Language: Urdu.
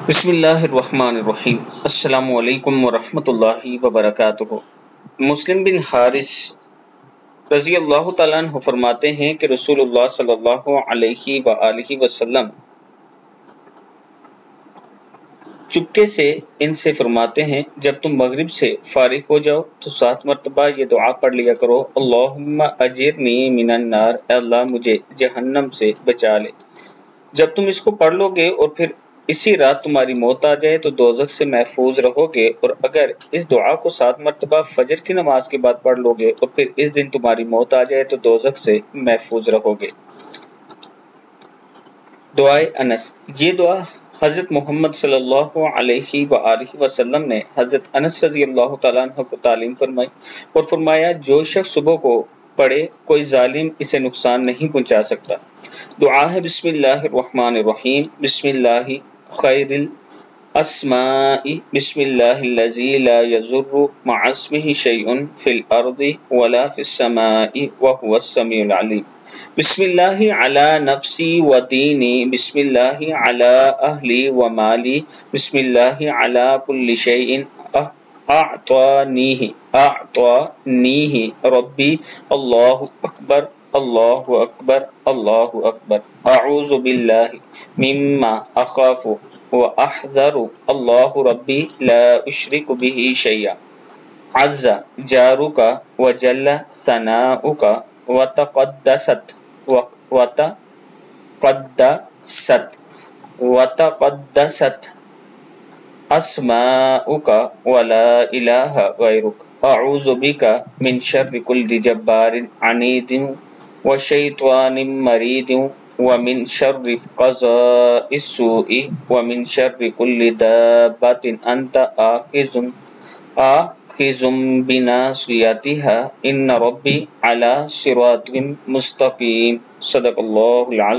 بسم اللہ الرحمن الرحیم۔ السلام علیکم ورحمۃ اللہ وبرکاتہ۔ مسلم بن حارث رضی اللہ تعالیٰ عنہ فرماتے ہیں کہ رسول اللہ صلی اللہ علیہ وآلہ وسلم چپکے سے ان سے فرماتے ہیں، جب تم مغرب سے فارغ ہو جاؤ تو 7 مرتبہ یہ دعا پڑھ لیا کرو، اللہم اجرنی من النار، اے اللہ مجھے جہنم سے بچا لے۔ جب تم اس کو پڑھ لو گے اور پھر اسی رات تمہاری موت آ جائے تو دوزخ سے محفوظ رہو گے، اور اگر اس دعا کو 7 مرتبہ فجر کی نماز کے بعد پڑھ لو گے اور پھر اس دن تمہاری موت آ جائے تو دوزخ سے محفوظ رہو گے۔ دعائے انس۔ یہ دعا حضرت محمد صلی اللہ علیہ وآلہ وسلم نے حضرت انس رضی اللہ تعالیٰ عنہ کو تعلیم فرمائی اور فرمایا، جو شخص صبح کو پڑھے کوئی ظالم اسے نقصان نہیں پہنچا سکتا۔ دعا ہے بسم اللہ الرحمن الرحیم، بسم اللہ خیر الاسماء، بسم اللہ الذی لا یضر مع اسمہ شیء فی الارض ولا فی السماء وہو السمیع العلیم۔ بسم اللہ علی نفسی و دینی، بسم اللہ علی اہلی و مالی، بسم اللہ علی کل شیء اعطانیہ ربی، اللہ اکبر اللہ اکبر اللہ اکبر، اعوذ باللہ مما اخاف و احذر، اللہ ربی لا اشرک بہ شیئا، عز جارک و جل ثناؤک وتقدست اسماؤک ولا الہ غیرک، اعوذ بک من شر کل جبار عنید وشیطان مرید ومن شر قضاء السوء ومن شر کل دابۃ انت آخذ بناصیتها ان ربی علی صراط مستقیم۔ صدق اللہ العظیم۔